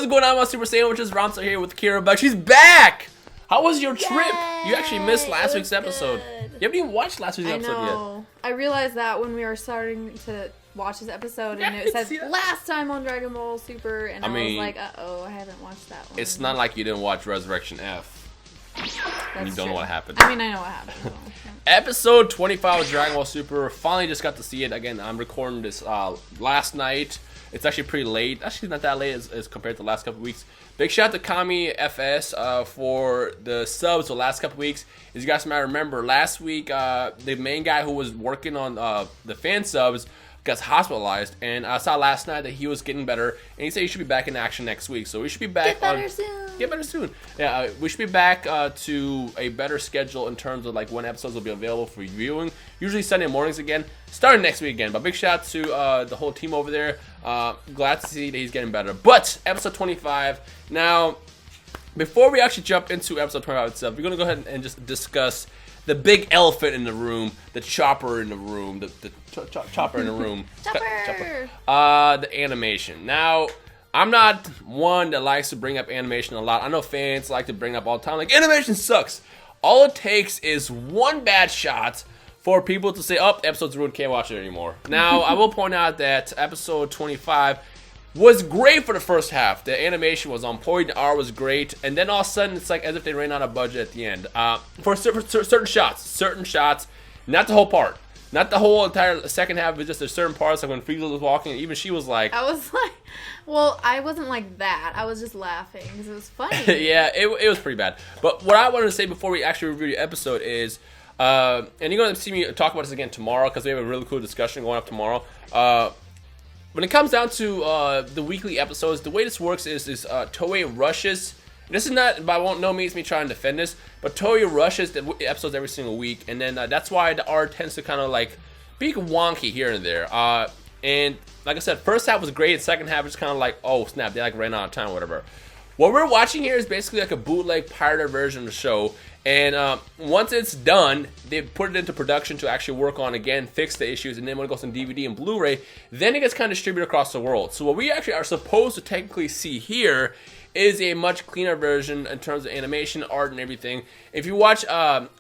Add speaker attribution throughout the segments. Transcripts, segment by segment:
Speaker 1: going on, my Super Saiyan, which is Rhymestyle here with Kira, but she's back! How was your trip? You actually missed last week's episode. You haven't even watched last week's episode yet.
Speaker 2: I realized that when we were starting to watch this episode, and it says last time on Dragon Ball Super, and I was like, uh-oh, I haven't watched that one.
Speaker 1: It's not like you didn't watch Resurrection F. And you don't know what happened.
Speaker 2: I mean, I know what happened.
Speaker 1: Episode 25 of Dragon Ball Super. Finally just got to see it. Again, I'm recording this last night. It's actually pretty late. Actually, not that late as compared to the last couple weeks. Big shout out to Kami FS for the subs the last couple weeks. As you guys might remember, last week, the main guy who was working on the fan subs gets hospitalized, and I saw last night that he was getting better, and he said he should be back in action next week. So we should be back. Get better soon. Yeah, we should be back to a better schedule in terms of like when episodes will be available for viewing. Usually Sunday mornings again, starting next week again. But big shout out to the whole team over there. Glad to see that he's getting better. But episode 25 now. Before we actually jump into episode 25 itself, we're gonna go ahead and just discuss the big elephant in the room, the chopper in the room, the chopper in the room.
Speaker 2: Chopper!
Speaker 1: The animation. Now, I'm not one that likes to bring up animation a lot. I know fans like to bring it up all the time, like, animation sucks. All it takes is one bad shot for people to say, oh, the episode's ruined, can't watch it anymore. Now, I will point out that episode 25 was great for the first half. The animation was on point, the art was great, and then all of a sudden it's like as if they ran out of budget at the end. For certain shots, not the whole part. Not the whole entire second half, but just there's certain parts, like when Freeza was walking, even she was like...
Speaker 2: I was like... Well, I wasn't like that. I was just laughing, because it was funny.
Speaker 1: Yeah, it was pretty bad. But what I wanted to say before we actually review the episode is... and you're going to see me talk about this again tomorrow, because we have a really cool discussion going up tomorrow. When it comes down to the weekly episodes, the way this works is Toei rushes. This is not by no means me trying to defend this, but Toei rushes the episodes every single week, and then that's why the art tends to kind of like be wonky here and there. And like I said, first half was great, second half was kind of like, oh snap, they like ran out of time or whatever. What we're watching here is basically like a bootleg pirated version of the show, and once it's done, they put it into production to actually work on again, fix the issues, and then when it goes on DVD and Blu-ray, then it gets kind of distributed across the world. So what we actually are supposed to technically see here is a much cleaner version in terms of animation, art, and everything. If you watch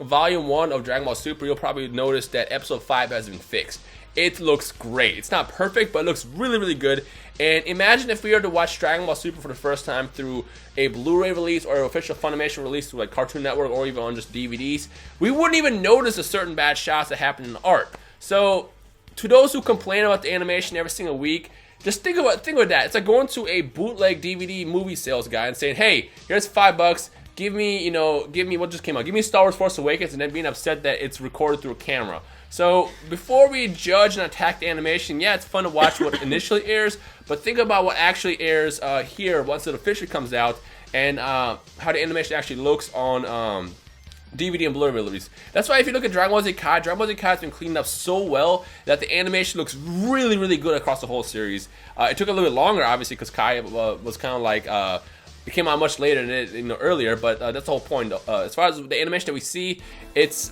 Speaker 1: Volume 1 of Dragon Ball Super, you'll probably notice that Episode 5 has been fixed. It looks great. It's not perfect, but it looks really, really good. And imagine if we were to watch Dragon Ball Super for the first time through a Blu-ray release or an official Funimation release through like Cartoon Network or even on just DVDs. We wouldn't even notice the certain bad shots that happen in the art. So, to those who complain about the animation every single week, just think about that. It's like going to a bootleg DVD movie sales guy and saying, hey, here's $5. Give me what just came out. Give me Star Wars Force Awakens, and then being upset that it's recorded through a camera. So before we judge and attack the animation, yeah, it's fun to watch what initially airs, but think about what actually airs here once it officially comes out, and how the animation actually looks on DVD and Blu-ray release. That's why if you look at Dragon Ball Z Kai, Dragon Ball Z Kai has been cleaned up so well that the animation looks really, really good across the whole series. It took a little bit longer, obviously, because Kai was kind of like... it came out much later than it, earlier, but that's the whole point. As far as the animation that we see, it's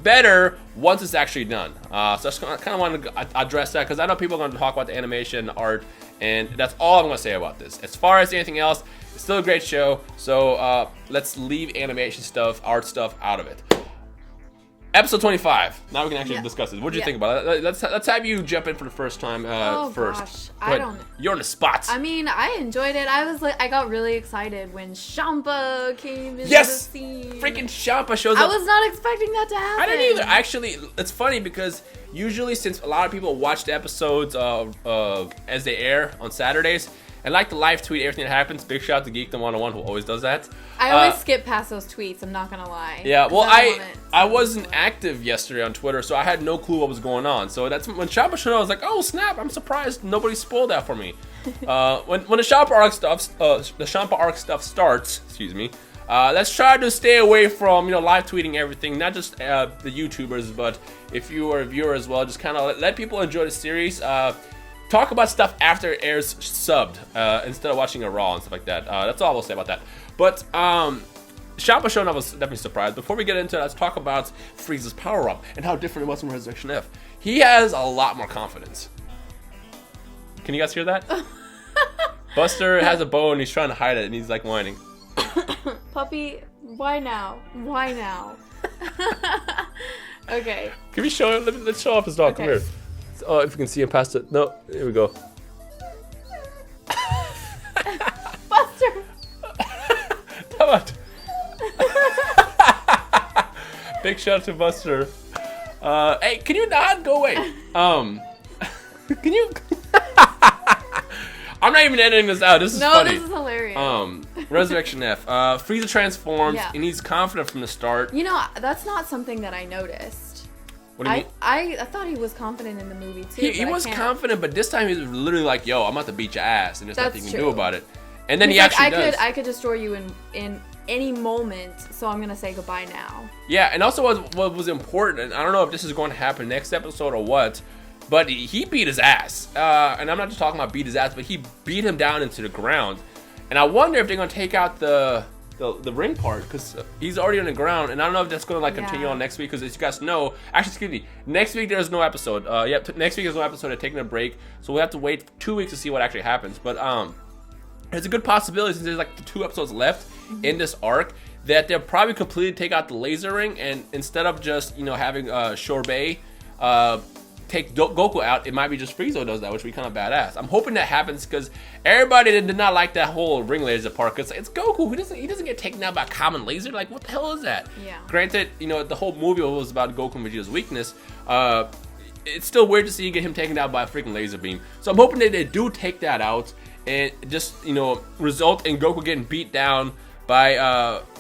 Speaker 1: better once it's actually done. So I just kind of wanted to address that because I know people are going to talk about the animation, art, and that's all I'm going to say about this. As far as anything else, it's still a great show. So let's leave animation stuff, art stuff out of it. Episode 25. Now we can actually discuss it. What did you think about it? Let's have you jump in for the first time first.
Speaker 2: Gosh. I don't know.
Speaker 1: You're on the spot.
Speaker 2: I mean, I enjoyed it. I got really excited when Champa came into the scene.
Speaker 1: Freaking Champa shows up.
Speaker 2: I was not expecting that to happen.
Speaker 1: I didn't either. Actually, it's funny because usually since a lot of people watch the episodes as they air on Saturdays, and like to live tweet everything that happens. Big shout out to Geekdom 101 who always does that.
Speaker 2: I always skip past those tweets, I'm not gonna lie.
Speaker 1: Yeah, well I wasn't active yesterday on Twitter, so I had no clue what was going on. So that's when Champa showed up, I was like, oh snap, I'm surprised nobody spoiled that for me. When the Champa arc stuff starts, excuse me, let's try to stay away from live tweeting everything, not just the YouTubers, but if you are a viewer as well, just kind of let people enjoy the series. Talk about stuff after it airs subbed instead of watching it raw and stuff like that. That's all I will say about that. But Champa showing up was definitely surprised. Before we get into it, let's talk about Frieza's power-up and how different it was from Resurrection F. He has a lot more confidence. Can you guys hear that? Buster has a bone. He's trying to hide it, and he's like whining.
Speaker 2: Puppy, why now? Why now? Okay.
Speaker 1: Can we show him? Let's show off his dog.
Speaker 2: Okay.
Speaker 1: Come here. Oh, if you can see him past it. No, here we go.
Speaker 2: Buster.
Speaker 1: Come on. Big shout out to Buster. Hey, can you not go away? Can you? I'm not even editing this out. This is funny.
Speaker 2: No, this is hilarious.
Speaker 1: Resurrection F. Frieza transforms, and he's confident from the start.
Speaker 2: You know, that's not something that I noticed.
Speaker 1: What do you mean?
Speaker 2: I thought he was confident in the movie too.
Speaker 1: He was confident, but this time he was literally like, "Yo, I'm about to beat your ass," and there's nothing you can do about it. And then he actually does.
Speaker 2: I could destroy you in any moment, so I'm gonna say goodbye now.
Speaker 1: Yeah, and also what was important, and I don't know if this is going to happen next episode or what, but he beat his ass. And I'm not just talking about beat his ass, but he beat him down into the ground. And I wonder if they're gonna take out the ring part, because he's already on the ground, and I don't know if that's gonna like continue on next week, because as you guys know, actually excuse me, next week there's no episode. Next week there's no episode. They're taking a break, so we'll have to wait 2 weeks to see what actually happens. But there's a good possibility, since there's like 2 episodes left in this arc, that they'll probably completely take out the laser ring, and instead of just having Sorbet take Goku out, it might be just Frieza does that, which would be kind of badass. I'm hoping that happens, because everybody did not like that whole ring laser part, because it's Goku. He doesn't get taken out by a common laser. Like, what the hell is that?
Speaker 2: Yeah.
Speaker 1: Granted, the whole movie was about Goku and Vegeta's weakness. It's still weird to see get him taken out by a freaking laser beam. So I'm hoping that they do take that out, and just result in Goku getting beat down by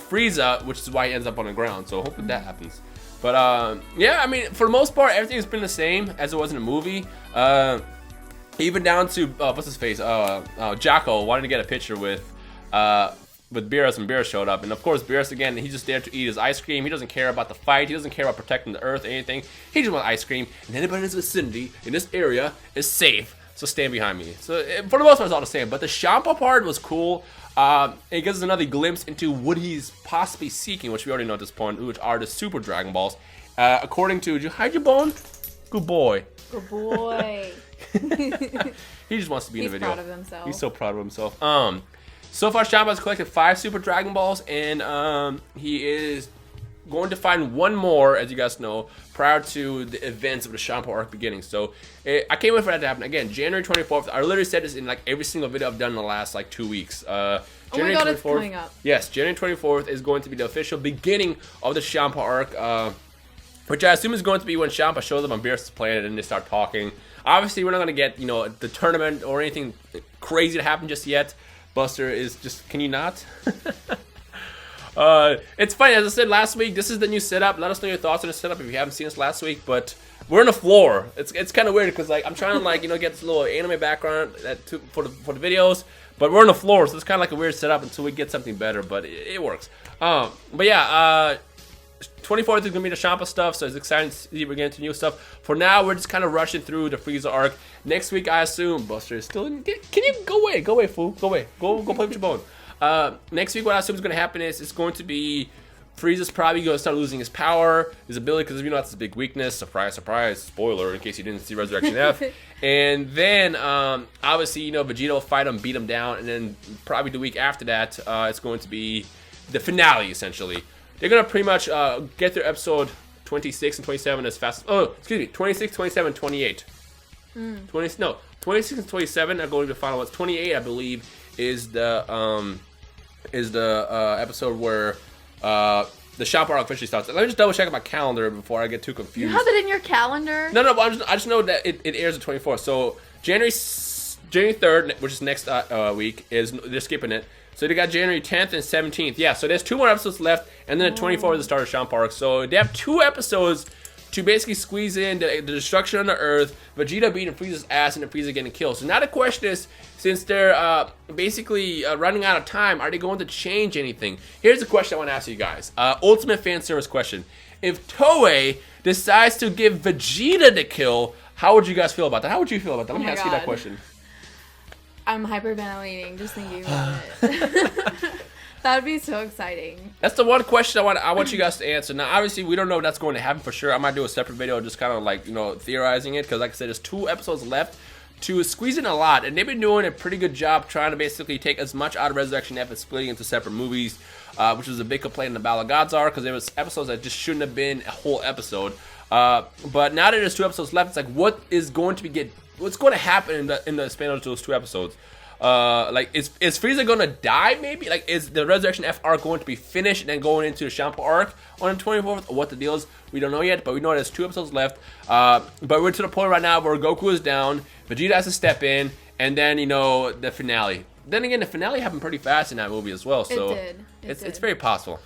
Speaker 1: Frieza, which is why he ends up on the ground. So hoping that happens. But yeah, I mean, for the most part, everything's been the same as it was in the movie. Even down to what's his face, Jocko wanted to get a picture with Beerus, and Beerus showed up, and of course Beerus again, he's just there to eat his ice cream. He doesn't care about the fight. He doesn't care about protecting the Earth or anything. He just wants ice cream, and anybody in this vicinity, in this area, is safe. So stand behind me. So for the most part, it's all the same. But the Champa part was cool. It gives us another glimpse into what he's possibly seeking, which we already know at this point, which are the Super Dragon Balls. According to, did you hide your bone? Good boy.
Speaker 2: Good boy.
Speaker 1: He just wants to be in the video.
Speaker 2: He's proud of himself.
Speaker 1: He's so proud of himself. So far, Champa has collected 5 Super Dragon Balls, and he is going to find one more, as you guys know, prior to the events of the Champa arc beginning. So I can't wait for that to happen. Again, January 24th. I literally said this in like every single video I've done in the last like 2 weeks.
Speaker 2: Oh my god, it's coming up.
Speaker 1: Yes, January 24th is going to be the official beginning of the Champa arc, which I assume is going to be when Champa shows up on Beerus' planet and they start talking. Obviously, we're not going to get, the tournament or anything crazy to happen just yet. Buster is just, can you not? It's funny, as I said last week, this is the new setup. Let us know your thoughts on the setup if you haven't seen us last week, but we're on the floor. It's kind of weird, because like I'm trying to get this little anime background for the videos, but we're on the floor, so it's kind of like a weird setup until we get something better, but it works. But yeah, 24th is going to be the Champa stuff, so it's exciting to see we're getting to new stuff. For now, we're just kind of rushing through the Frieza arc. Next week, I assume Buster is still in. Can you go away? Go away, fool. Go away. Go play with your bone. Next week, what I assume is going to happen is it's going to be Frieza's probably going to start losing his power, his ability, because that's his big weakness. Surprise, surprise. Spoiler, in case you didn't see Resurrection F. And then, obviously, Vegeta will fight him, beat him down, and then probably the week after that, it's going to be the finale, essentially. They're going to pretty much get through episode 26 and 27 as fast as... 26, 27, 28. 26 and 27 are going to be the final ones. 28, I believe, is the episode where the Champa arc officially starts. Let me just double check my calendar before I get too confused.
Speaker 2: You have it in your calendar?
Speaker 1: No, but I just know that it airs the 24th. So January 3rd, which is next week, they're skipping it. So they got January 10th and 17th. Yeah, so there's 2 more episodes left, and then the 24th is the start of Champa arc. So they have 2 episodes to basically squeeze in the destruction on the Earth, Vegeta beating Frieza's ass, and then Frieza getting killed. So now the question is, since they're basically running out of time, are they going to change anything? Here's the question I want to ask you guys. Ultimate fan service question. If Toei decides to give Vegeta the kill, how would you guys feel about that? How would you feel about that? Let me ask you that question.
Speaker 2: I'm hyperventilating just thinking about it. That would be so exciting.
Speaker 1: That's the one question I want you guys to answer. Now, obviously, we don't know if that's going to happen for sure. I might do a separate video just kind of like, theorizing it. Because like I said, there's 2 episodes left to squeeze in a lot, and they've been doing a pretty good job trying to basically take as much out of Resurrection F and splitting into separate movies, which was a big complaint in the Battle of Gods arc, because there was episodes that just shouldn't have been a whole episode. But now that there's 2 episodes left, it's like, what's going to happen in the span of those 2 episodes? Like, is Frieza gonna die? Maybe, like, is the Resurrection F arc going to be finished and then going into the Champa arc on the 24th? Or what the deal is, we don't know yet. But we know there's 2 episodes left. But we're to the point right now where Goku is down, Vegeta has to step in, and then the finale. Then again, the finale happened pretty fast in that movie as well. So
Speaker 2: it did.
Speaker 1: It's very possible.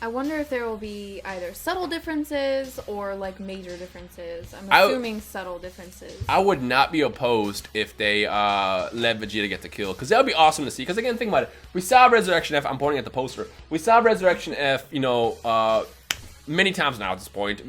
Speaker 2: I wonder if there will be either subtle differences or like major differences. I'm assuming subtle differences.
Speaker 1: I would not be opposed if they let Vegeta get the kill, because that would be awesome to see. Because again, think about it. We saw Resurrection F. I'm pointing at the poster. We saw Resurrection F, many times now at this point.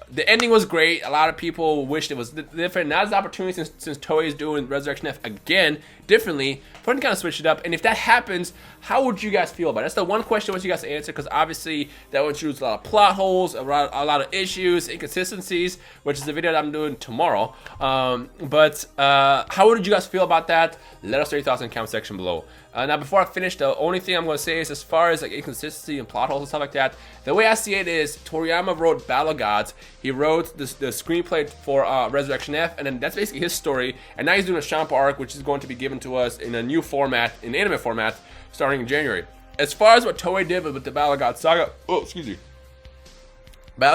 Speaker 1: The ending was great. A lot of people wished it was different. Now's the opportunity, since Toei is doing Resurrection F again differently, for them to kind of switch it up. And if that happens, how would you guys feel about it? That's the one question I want you guys to answer, because obviously that would introduce a lot of plot holes, a lot of issues, inconsistencies, which is the video that I'm doing tomorrow. But how would you guys feel about that? Let us know your thoughts in the comment section below. Now, before I finish, the only thing I'm going to say is, as far as like inconsistency and plot holes and stuff like that, the way I see it is, Toriyama wrote Battle of Gods. He wrote the screenplay for Resurrection F, and then that's basically his story. And now he's doing a Champa arc, which is going to be given to us in a new format, in anime format, starting in January. As far as what Toei did with the Battle of Gods saga, Battle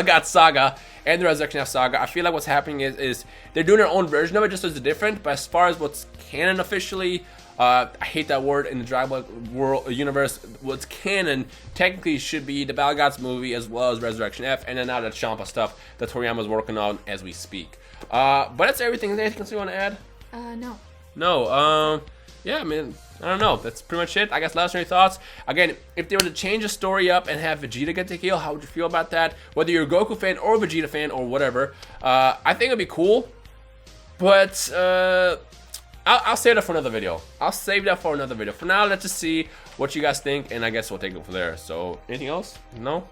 Speaker 1: of Gods saga and the Resurrection F saga, I feel like what's happening is they're doing their own version of it, just as different. But as far as what's canon officially, I hate that word in the Dragon Ball world universe. What's canon technically should be the Battle of Gods movie as well as Resurrection F, and then now the Champa stuff that Toriyama's working on as we speak. But that's everything. Is there anything else you want to add?
Speaker 2: No.
Speaker 1: No. Yeah, I mean, I don't know. That's pretty much it. I guess let us know your thoughts. Again, if they were to change the story up and have Vegeta get the kill, how would you feel about that? Whether you're a Goku fan or a Vegeta fan or whatever, I think it'd be cool. But I'll save that for another video. For now, let's just see what you guys think, and I guess we'll take it from there. So, anything else? No?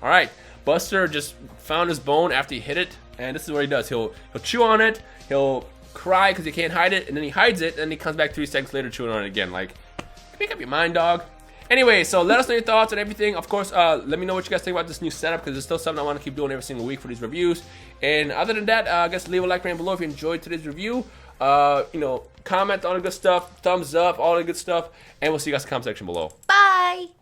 Speaker 1: All right. Buster just found his bone after he hit it, and this is what he does. He'll chew on it. He'll cry because he can't hide it, and then he hides it, and then he comes back 3 seconds later chewing on it again. Like, make up your mind, dog. Anyway, so let us know your thoughts on everything. Of course, let me know what you guys think about this new setup, because it's still something I want to keep doing every single week for these reviews. And other than that, I guess leave a like down below if you enjoyed today's review. Comment on the good stuff, thumbs up, all the good stuff, and we'll see you guys in the comment section below.
Speaker 2: Bye!